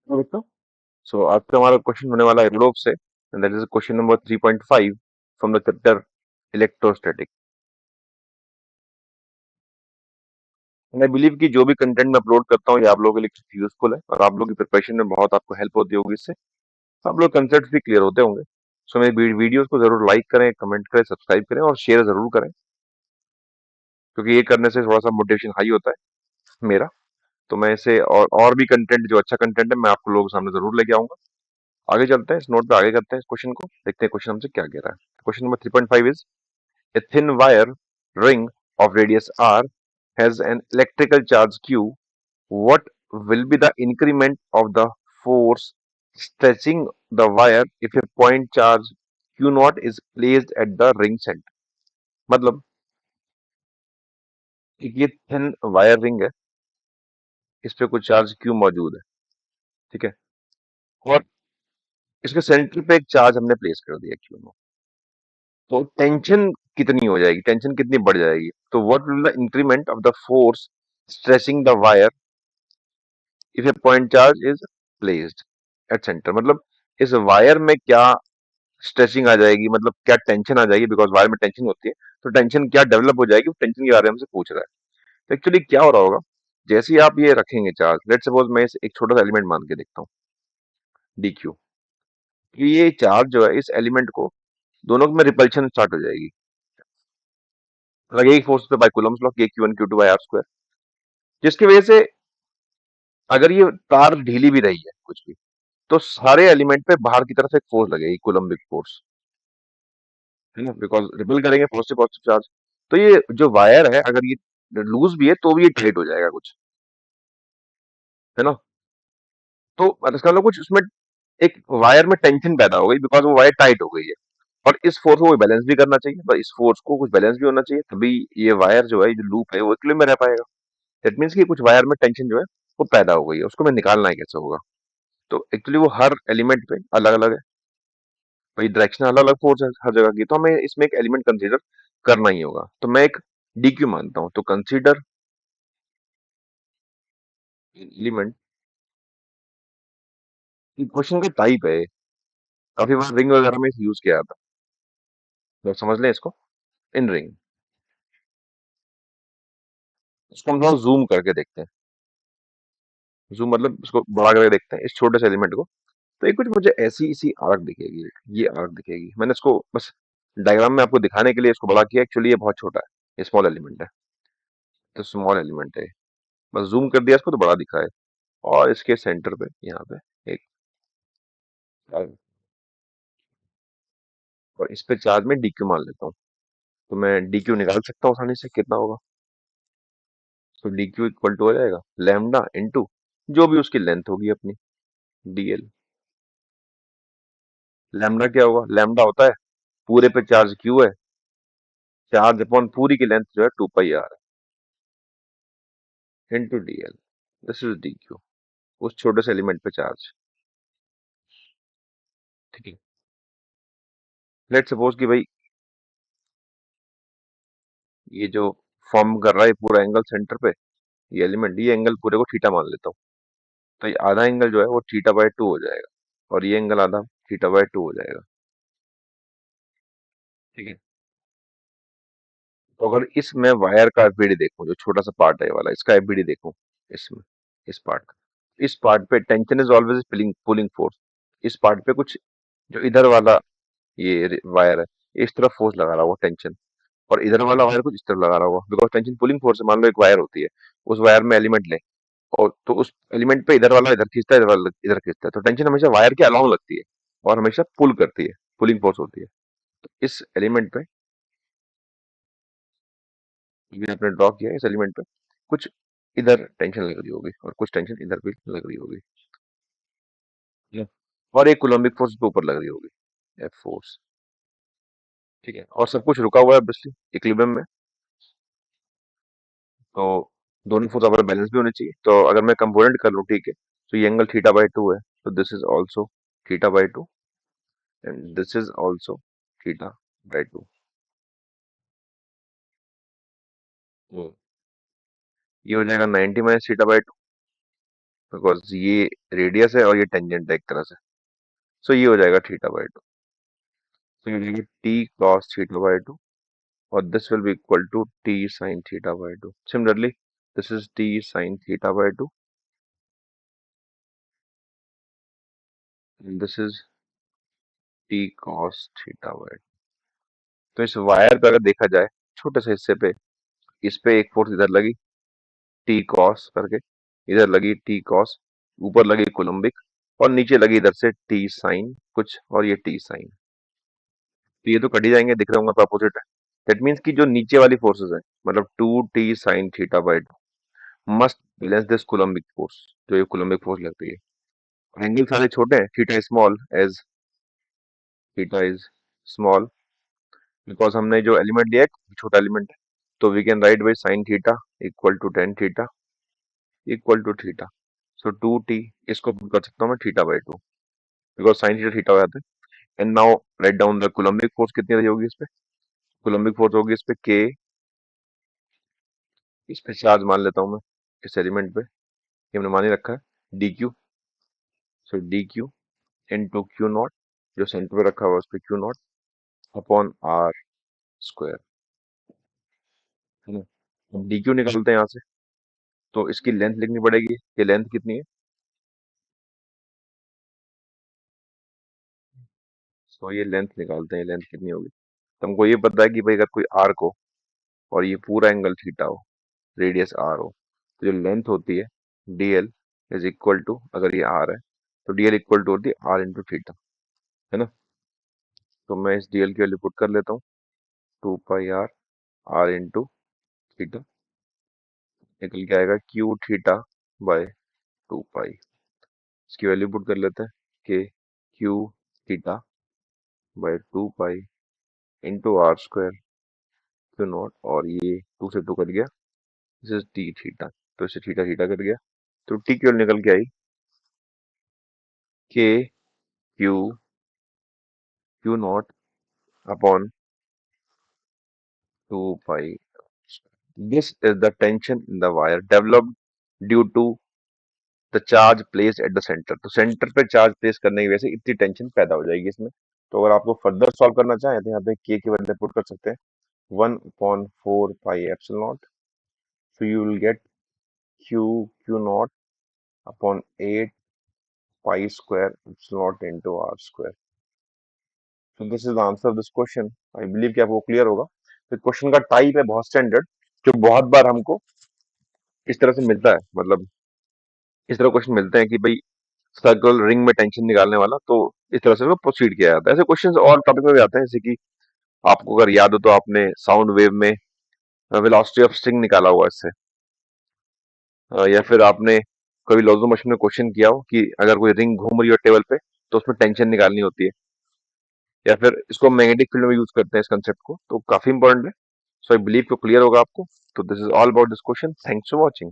हाँ बेटा। सो आज का हमारा क्वेश्चन होने वाला है रूडोल्फ से, and that is question number 3.5 from the chapter electrostatic. And I बिलीव कि जो भी कंटेंट मैं अपलोड करता हूँ ये आप लोगों के लिए यूजफुल है और आप लोगों की प्रिपरेशन में बहुत आपको हेल्प होती होगी इससे। तो आप लोग कंसेप्ट भी क्लियर होते होंगे। सो मेरी वीडियोस को जरूर लाइक करें, कमेंट करें, सब्सक्राइब करें और शेयर जरूर करें, क्योंकि ये करने से थोड़ा सा मोटिवेशन हाई होता है मेरा। तो मैं इसे और भी कंटेंट, जो अच्छा कंटेंट है, मैं आपको लोगों के सामने जरूर लेके आऊंगा। आगे चलते हैं, इस नोट पे आगे करते हैं इस क्वेश्चन को, देखते हैं क्वेश्चन हमसे क्या कह रहा है। Question number 3.5 is: A thin wire ring of radius r has an electrical charge q. What will be the increment of the force stretching the wire if a point charge q naught is placed at the ring center? मतलब कि ये thin wire ring है, इस पे कुछ charge q मौजूद है, ठीक है, और इसके सेंटर पे एक चार्ज हमने प्लेस कर दिया q नॉट। तो टेंशन कितनी हो जाएगी, टेंशन कितनी बढ़ जाएगी? तो what will the increment of the force stretching the wire if A point charge is placed at centre? मतलब इस वायर में क्या स्ट्रेचिंग आ जाएगी, मतलब क्या टेंशन आ जाएगी, बिकॉज वायर में टेंशन होती है। तो टेंशन क्या डेवलप हो जाएगी, टेंशन के बारे में हमसे पूछ रहा है। तो एक्चुअली क्या हो रहा होगा, जैसे ही आप ये रखेंगे चार्ज, लेट सपोज मैं इसे एक छोटा सा एलिमेंट मान के देखता हूँ, डी क्यू। ये चार्ज जो है, इस एलिमेंट को दोनों में रिपल्शन स्टार्ट हो जाएगी, लगेगी फोर्स पे by Coulomb's law, K Q one Q two by R square, जिसकी वजह से अगर ये तार ढीली भी रही है कुछ भी, तो सारे एलिमेंट पे बाहर की तरफ एक फोर्स लगेगी, कूलम्बिक फोर्स, है ना, बिकॉज रिपल करेंगे पॉजिटिव पॉजिटिव चार्ज। तो ये जो वायर है, अगर ये लूज भी है तो भी ये टाइट हो जाएगा कुछ, है ना। तो इसका मतलब कुछ उसमें एक वायर में टेंशन पैदा हो गई, बिकॉज वो वायर टाइट हो गई है। और इस फोर्स को बैलेंस भी करना चाहिए, पर इस फोर्स को कुछ बैलेंस भी होना चाहिए, तभी ये वायर जो है, ये जो लूप है, वो इक्विलिब्रियम में रह पाएगा। दैट मीन्स कि कुछ वायर में टेंशन जो है वो पैदा हो गई है, उसको मैं निकालना है कैसे होगा। तो एक्चुअली वो हर एलिमेंट पे अलग अलग है भाई, डायरेक्शन अलग अलग फोर्स है हर जगह की, तो हमें इसमें एक एलिमेंट कंसीडर करना ही होगा। तो मैं एक डीक्यू मानता हूं, तो कंसीडर एलिमेंट। क्वेश्चन का टाइप है, काफी बार रिंग वगैरह में यूज किया जाता है, तो समझ लें इसको। इन रिंग, इसको हम थोड़ा जूम करके देखते हैं। जूम मतलब इसको बड़ा करके देखते हैं, इस छोटे से एलिमेंट को। तो ये कुछ मुझे ऐसी इसी आर्क दिखेगी, ये आर्क दिखेगी। मैंने इसको बस डायग्राम में आपको दिखाने के लिए इसको बड़ा किया, एक्चुअली ये बहुत छोटा है, ये स्मॉल एलिमेंट है। तो स्मॉल एलिमेंट है, बस जूम कर दिया इसको तो बड़ा दिखा है। और इसके सेंटर पे यहाँ पे एक चार्ज, और इस पे चार्ज में डीक्यू मान लेता हूँ। तो मैं डीक्यू निकाल सकता हूँ आसानी से, कितना होगा। तो डीक्यू इक्वल टू हो जाएगा लैम्डा इनटू जो भी उसकी लेंथ होगी अपनी, डीएल। लैम्डा क्या होगा, लैम्डा होता है पूरे पे चार्ज क्यू है, चार्ज अपॉन पूरी की लेंथ जो है 2 pi R into DL. This is DQ, उस छोटे से एलिमेंट पे चार्ज, ठीक है। लेट सपोज कि भाई ये जो फॉर्म कर रहा है पूरा एंगल सेंटर पे, ये एलिमेंट, ये एंगल पूरे को थीटा मान लेता हूँ। तो ये आधा एंगल जो है वो थीटा बाय टू हो जाएगा, और ये एंगल आधा थीटा बाय टू हो जाएगा, ठीक है। तो अगर इसमें वायर का एफबीडी देखूं, जो छोटा सा पार्ट है ये वाला, इसका एफबीडी देखूं, इसमें, इस पार्ट पे tension is always pulling pulling force. इस पार्ट पे कुछ, जो इधर वाला ये वायर है, इस तरफ फोर्स लगा रहा होगा टेंशन, और इधर वाला वायर कुछ इस तरफ लगा रहा होगा, बिकॉज टेंशन पुलिंग फोर्स है। मान लो एक वायर होती है, उस वायर में एलिमेंट ले, और तो उस एलिमेंट पे इधर वाला इधर खींचता है, इधर वाला इधर खींचता है, तो टेंशन हमेशा वायर के अलोंग लगती है और हमेशा पुल करती है, पुलिंग फोर्स होती है। तो इस एलिमेंट पे, ये आपने ड्रॉ किया है, इस एलिमेंट पे कुछ इधर टेंशन लग रही होगी और कुछ टेंशन इधर भी लग रही होगी, ठीक है? और एक कूलम्बिक फोर्स पे ऊपर लग रही होगी, एफ फोर्स, ठीक है। और सब कुछ रुका हुआ है ऑब्वियसली इक्विलिब्रियम में। तो दोनों फोर्स आपस में बैलेंस भी होने चाहिए। तो अगर मैं कंपोनेंट कर लूँ, ठीक है, तो ये एंगल थीटा बाय टू है, तो this is also theta by to, and this is also theta by to. ये हो जाएगा 90 minus theta by to, because ये रेडियस है और ये टेंजेंट है एक तरह से। सो ये हो जाएगा थीटा बाई टू। सो ये हो जाएगा T cos theta by two, और this will be equal to T sine theta by two. Similarly this is T sine theta by two, this is T cos theta by two. तो इस wire पे अगर देखा जाए छोटे से हिस्से पे, इस पे एक फोर्स इधर लगी टी कॉस करके, इधर लगी टी कॉस, ऊपर लगी कोलम्बिक, और नीचे लगी इधर से टी साइन कुछ, और ये टी साइन। तो ये तो कट ही जाएंगे, दिख रहे होंगे तो अपोजिट है। दैट मीन्स कि जो नीचे वाली फोर्सेस है, मतलब two T sine theta by two must balance this coulombic force, जो ये कोलम्बिक फोर्स लगती है। एंगल सारे छोटे हैं, theta small as theta is small, because हमने जो एलिमेंट लिया है छोटा एलिमेंट है। तो we can write by sine theta equal to tan theta equal to theta. So two T, इसको पुट कर सकता हूँ मैं theta by two, because sine theta theta हो जाता है। And now write down the coulombic force कितनी रही होगी इस पे। कोलम्बिक फोर्स होगी इस पे के, इस पे चार्ज मान लेता हूँ मैं इस एलिमेंट पे, ये हमने मान ही रखा है D Q. So D Q into Q naught, जो सेंटर पे रखा हुआ है उस पे Q naught upon R square, है ना। अब डी क्यू निकालते हैं यहाँ से, तो इसकी लेंथ लिखनी पड़ेगी। ये लेंथ कितनी है, तो ये लेंथ निकालते हैं, लेंथ कितनी होगी। तो हमको ये पता है कि भाई अगर कोई आर्क हो और ये पूरा एंगल थीटा हो, रेडियस आर हो, तो जो लेंथ होती है D L is equal to, अगर ये आर है तो डी एल इक्वल टू होती है आर इंटू थीटा, है ना। तो मैं इस डी एल की वैल्यू पुट कर लेता हूँ, two pi R, R into theta, निकल के आएगा Q theta by two pi. इसकी वैल्यू पुट कर लेते हैं कि Q theta by two pi into R square Q naught, और ये टू से टू कट गया, दिस इज टी थीटा, तो इससे थीटा थीटा कट गया। तो टी की वैल्यू निकल के आई के Q Q naught upon two pi. This is the tension in the wire developed due to the charge placed at the centre. तो सेंटर पे चार्ज प्लेस करने की वजह से इतनी टेंशन पैदा हो जाएगी इसमें। तो अगर आपको फर्दर सॉल्व करना चाहें तो यहाँ पे के की वैल्यू पुट कर सकते हैं, one upon four pi epsilon naught. So you will get Q Q naught upon eight pi square epsilon naught into R square. So this is the answer of this question. आई बिलीव कि आपको clear होगा। तो question का type है बहुत standard, जो बहुत बार हमको इस तरह से मिलता है, मतलब इस तरह क्वेश्चन मिलते हैं कि भाई सर्कल रिंग में टेंशन निकालने वाला, तो इस तरह से उसको प्रोसीड किया जाता है। ऐसे क्वेश्चंस और टॉपिक में भी आते हैं, जैसे कि आपको अगर याद हो तो आपने साउंड वेव में वेलोसिटी ऑफ स्ट्रिंग निकाला हुआ इससे, या फिर आपने कभी लॉज़ो मशीन में क्वेश्चन किया हो कि अगर कोई रिंग घूम रही हो टेबल पे तो उसमें टेंशन निकालनी होती है, या फिर इसको मैग्नेटिक फील्ड में यूज करते हैं इस कंसेप्ट को, तो काफी इंपॉर्टेंट है। सो आई बिलीव को क्लियर होगा आपको। तो this is all about this question, thanks for watching.